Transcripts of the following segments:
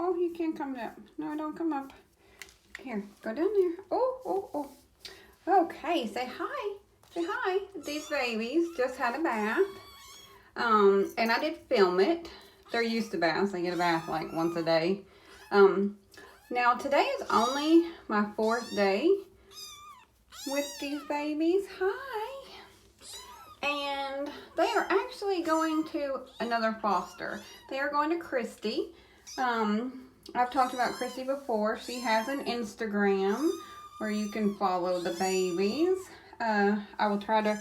Oh, you can't come up. No, don't come up. Here, go down there. Oh. Okay, say hi. Say hi. These babies just had a bath. And I did film it. They're used to baths. They get a bath like once a day. Now today is only my 4th day with these babies. Hi. And they are actually going to another foster. They are going to Christy. I've talked about Christy before. She has an Instagram where you can follow the babies. I will try to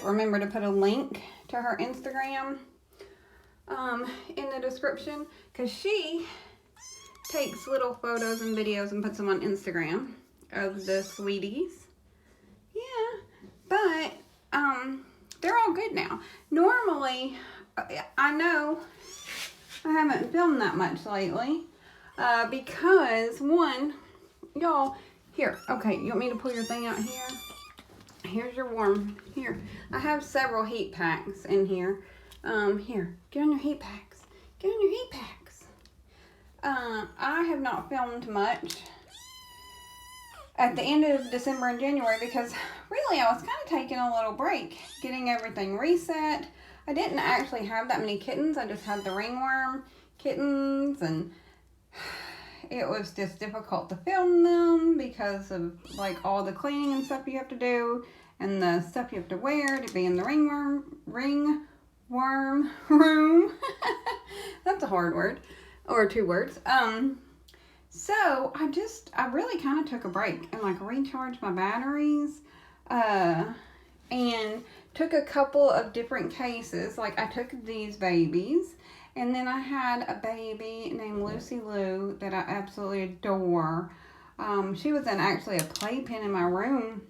remember to put a link to her Instagram in the description, because she takes little photos and videos and puts them on Instagram of the sweeties. Yeah, but they're all good now. Normally, I know I haven't filmed that much lately because one, y'all, here, okay, you want me to pull your thing out here? Here's your warm, here. I have several heat packs in here. Here, get on your heat packs. Get on your heat packs. I have not filmed much at the end of December and January because really I was kind of taking a little break, getting everything reset. I didn't actually have that many kittens. I just had the ringworm kittens, and it was just difficult to film them because of like all the cleaning and stuff you have to do and the stuff you have to wear to be in the ringworm room. That's a hard word, or 2 words. So I really kind of took a break and like recharged my batteries, and took a couple of different cases. Like I took these babies, and then I had a baby named Lucy Lou that I absolutely adore. She was in actually a playpen in my room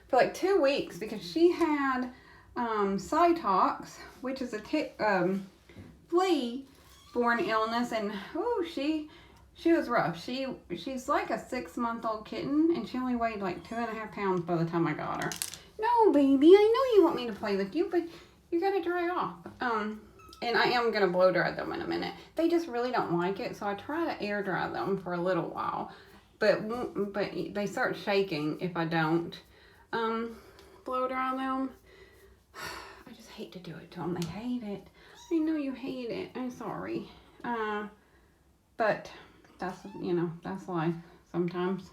for like 2 weeks because she had Cytox, which is a flea-borne illness, and she was rough. She's like a 6-month-old kitten, and she only weighed like 2.5 pounds by the time I got her. No, baby, I know you want me to play with you, but you gotta dry off. And I am gonna blow dry them in a minute. They just really don't like it, so I try to air dry them for a little while. But they start shaking if I don't blow dry them. I just hate to do it to them. They hate it. I know you hate it. I'm sorry. But that's life sometimes.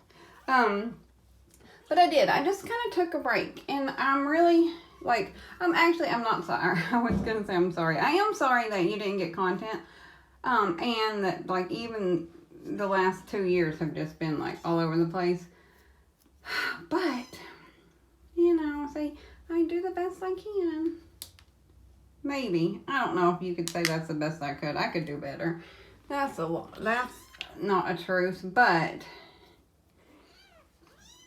But I did. I just kind of took a break, and I'm really I'm not sorry. I was gonna say I'm sorry. I am sorry that you didn't get content, and that like even the last 2 years have just been like all over the place. But say I do the best I can. Maybe. I don't know if you could say that's the best I could. I could do better. That's a lot. That's not a truth, but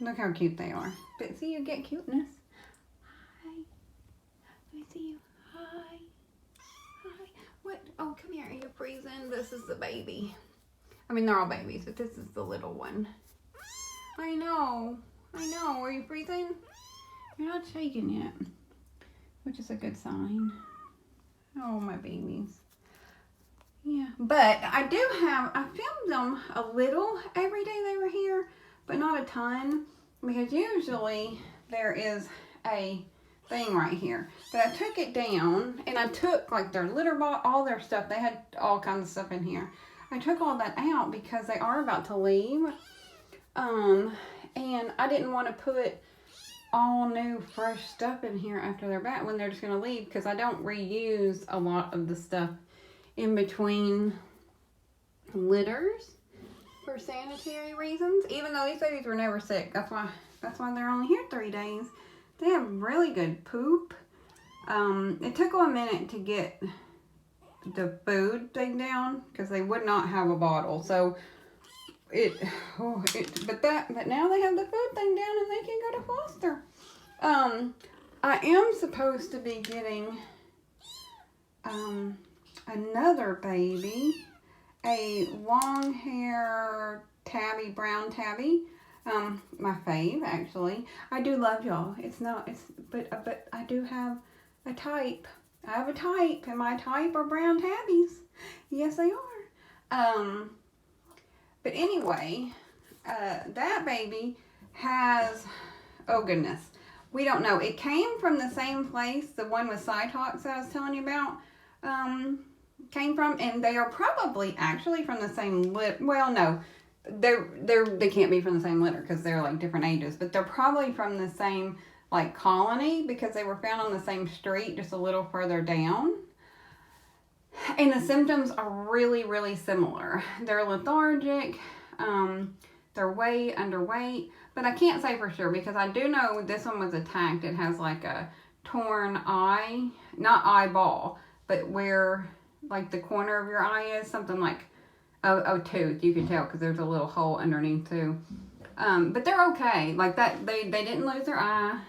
look how cute they are. But see, you get cuteness. Hi. Let me see you. Hi. Hi. What? Oh, come here. Are you freezing? This is the baby. I mean, they're all babies, but this is the little one. I know. Are you freezing? You're not shaking yet, which is a good sign. Oh, my babies. Yeah, but I filmed them a little every day they were here, but not a ton, because usually there is a thing right here. But I took it down, and I took like their litter box, all their stuff. They had all kinds of stuff in here. I took all that out because they are about to leave, and I didn't want to put all new fresh stuff in here after they're back when they're just going to leave, because I don't reuse a lot of the stuff in between litters for sanitary reasons, even though these babies were never sick. That's why they're only here 3 days. They have really good poop. It took them a minute to get the food thing down because they would not have a bottle. So but now they have the food thing down and they can go to foster. I am supposed to be getting another baby, a long hair tabby, brown tabby. My fave, actually. I do love y'all. But I do have a type. I have a type, and my type are brown tabbies. Yes, they are. But anyway, that baby has, oh goodness, we don't know. It came from the same place, the one with side hawks that I was telling you about, came from, and they are probably actually from the same well, no, they can't be from the same litter because they're like different ages, but they're probably from the same like colony because they were found on the same street just a little further down. And the symptoms are really, really similar. They're lethargic, they're way underweight, but I can't say for sure because I do know this one was attacked. It has like a torn eye, not eyeball, but where like the corner of your eye is, something like a tooth. You can tell because there's a little hole underneath too. But they're okay. Like that, they didn't lose their eye.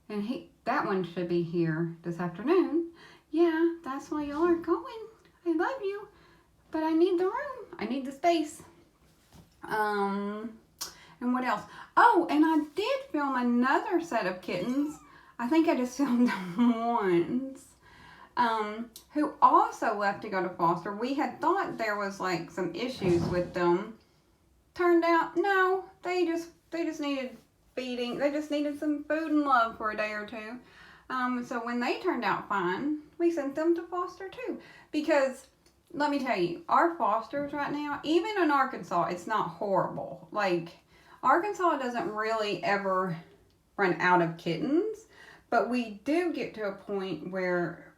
And that one should be here this afternoon. Yeah, that's why y'all are going. I love you. But I need the room. I need the space. And what else? Oh, and I did film another set of kittens. I think I just filmed them once. Who also left to go to foster. We had thought there was like some issues with them. Turned out, no. They just needed feeding. They just needed some food and love for a day or two. So when they turned out fine, we sent them to foster too. Because, let me tell you, our fosters right now, even in Arkansas, it's not horrible. Like, Arkansas doesn't really ever run out of kittens. But we do get to a point where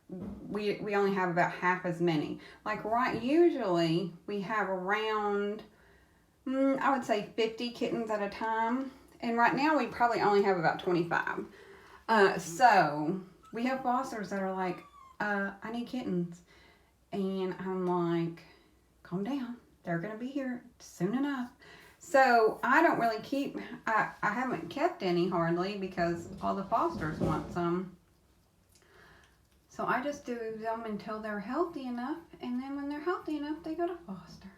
we only have about half as many. Like, usually we have around, I would say 50 kittens at a time. And right now we probably only have about 25. So we have fosters that are like, I need kittens. And I'm like, calm down. They're going to be here soon enough. So I don't really I haven't kept any hardly because all the fosters want some. So I just do them until they're healthy enough. And then when they're healthy enough, they go to foster.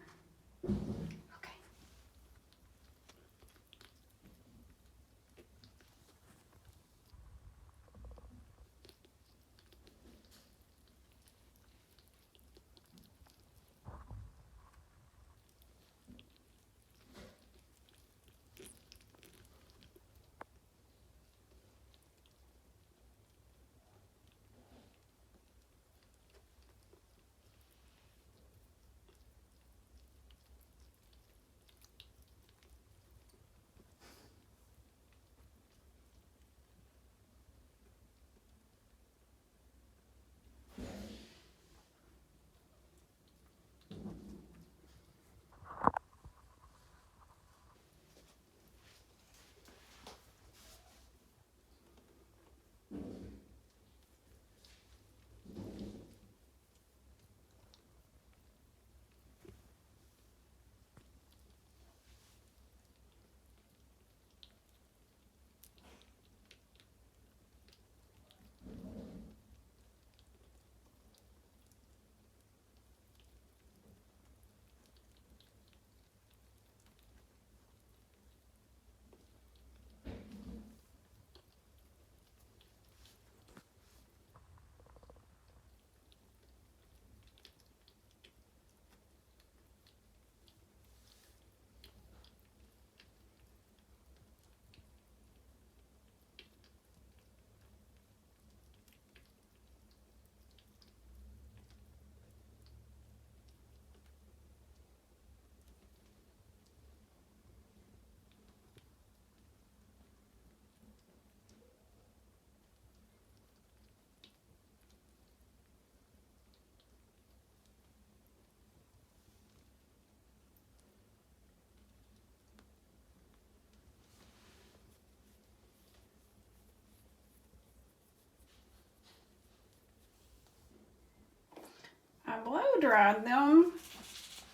I blow dried them,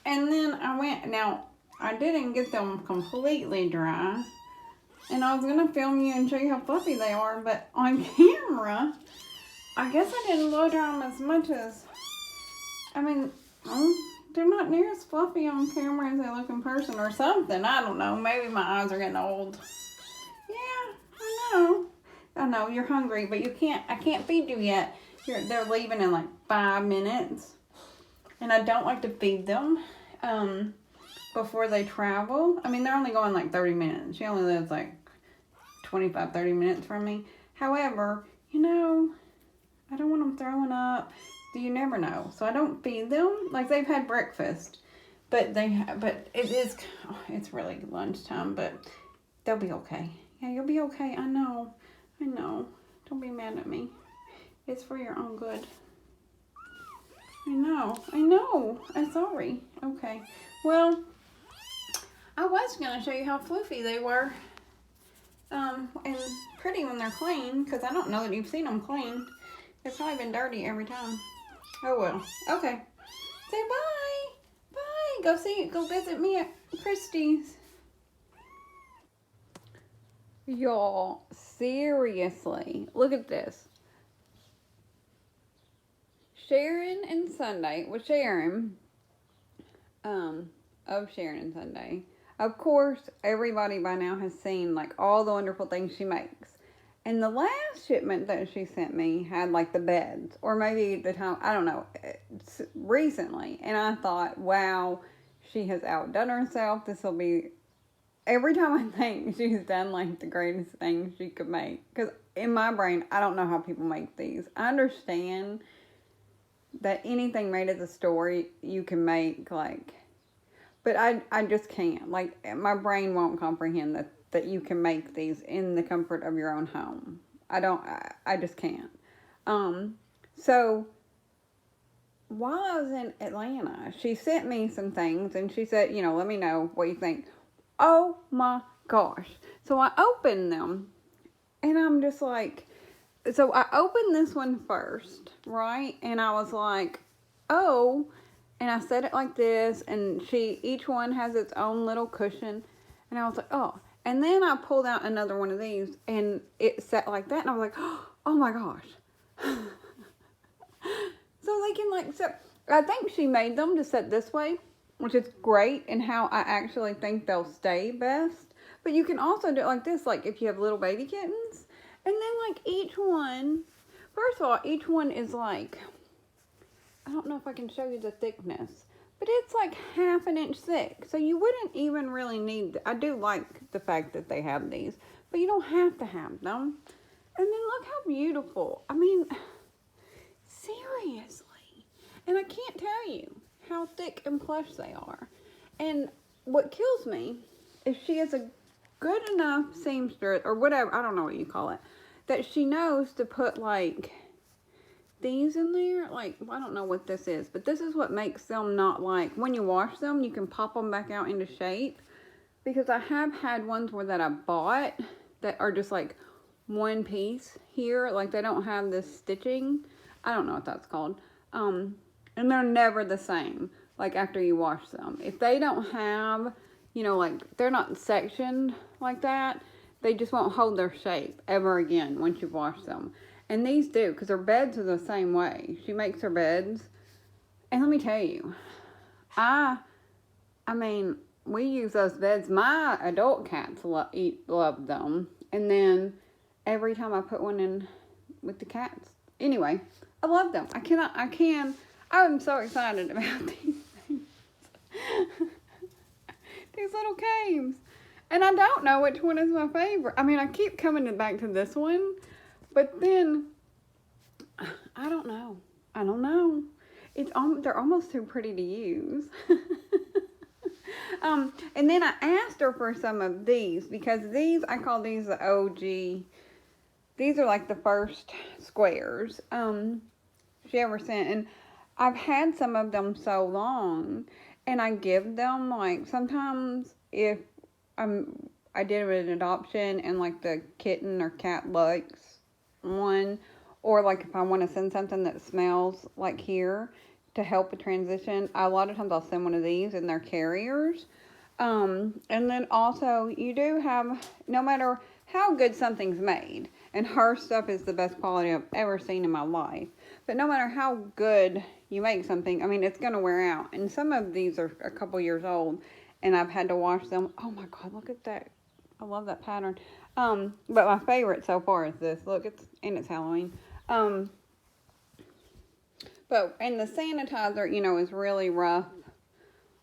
and then now I didn't get them completely dry, and I was going to film you and show you how fluffy they are, but on camera, I guess I didn't blow dry them as much as, they're not near as fluffy on camera as they look in person or something. I don't know, maybe my eyes are getting old. Yeah, I know you're hungry, but I can't feed you yet. They're leaving in like 5 minutes. And I don't like to feed them before they travel. I mean, they're only going like 30 minutes. She only lives like 25, 30 minutes from me. However, you know, I don't want them throwing up. You never know. So I don't feed them. Like, they've had breakfast. But it's really lunchtime. But they'll be okay. Yeah, you'll be okay. I know. Don't be mad at me. It's for your own good. I know. I'm sorry. Okay. Well, I was going to show you how fluffy they were. And pretty when they're clean, because I don't know that you've seen them clean. They've probably been dirty every time. Oh, well. Okay. Say bye. Bye. Go visit me at Christie's. Y'all, seriously. Look at this. Sharon and Sunday, with Sharon, of Sharon and Sunday. Of course, everybody by now has seen, like, all the wonderful things she makes. And the last shipment that she sent me had, like, the beds. Or maybe the time, I don't know, recently. And I thought, wow, she has outdone herself. This will be, every time I think she's done, like, the greatest thing she could make. Because in my brain, I don't know how people make these. I understand that anything made as a story you can make, like, but I just can't. Like, my brain won't comprehend that you can make these in the comfort of your own home. I just can't. So while I was in Atlanta, she sent me some things and she said, let me know what you think. Oh my gosh. So I opened them and I'm just like, so I opened this one first, right? And I was like, oh, and I set it like this, and each one has its own little cushion, and I was like, oh. And then I pulled out another one of these, and it sat like that, and I was like, oh my gosh. So they can I think she made them to set this way, which is great, and how I actually think they'll stay best. But you can also do it like this, like if you have little baby kittens. And then, like, each one, first of all, each one is like, I don't know if I can show you the thickness, but it's like half an inch thick. So you wouldn't even really need, I do like the fact that they have these, but you don't have to have them. And then look how beautiful. I mean, seriously. And I can't tell you how thick and plush they are. And what kills me is she is a good enough seamstress, or whatever, I don't know what you call it, that she knows to put, like, these in there. Like, I don't know what this is, but this is what makes them not, like, when you wash them, you can pop them back out into shape. Because I have had ones that I bought that are just, like, one piece here. Like, they don't have this stitching. I don't know what that's called. And they're never the same, like, after you wash them. If they don't have, like, they're not sectioned like that, they just won't hold their shape ever again once you've washed them. And these do, because her beds are the same way. She makes her beds. And let me tell you, I mean, we use those beds. My adult cats love them. And then every time I put one in with the cats. Anyway, I love them. I'm so excited about these things. These little caves. And I don't know which one is my favorite. I mean, I keep coming back to this one. But then, I don't know. They're almost too pretty to use. And then I asked her for some of these. Because I call these the OG. These are like the first squares she ever sent. And I've had some of them so long. And I give them, like, sometimes if I did an adoption and, like, the kitten or cat likes one, or, like, if I want to send something that smells like here to help a transition, a lot of times I'll send one of these and they're carriers. And then also, you do have, no matter how good something's made, and her stuff is the best quality I've ever seen in my life, but no matter how good you make something, I mean, it's going to wear out. And some of these are a couple years old, and I've had to wash them. Oh my God, look at that. I love that pattern. But my favorite so far is this. Look, it's Halloween. But And the sanitizer, you know, is really rough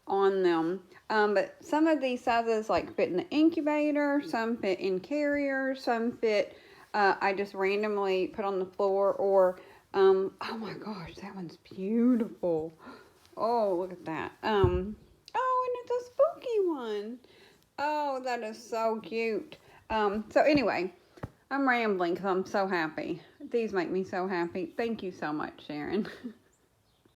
on them. But some of these sizes like fit in the incubator, some fit in carriers, some fit, I just randomly put on the floor, or, oh my gosh, that one's beautiful. Oh, look at that. Oh, and it's a spooky one. Oh, that is so cute. So anyway, I'm rambling because I'm so happy. These make me so happy. Thank you so much, Sharon.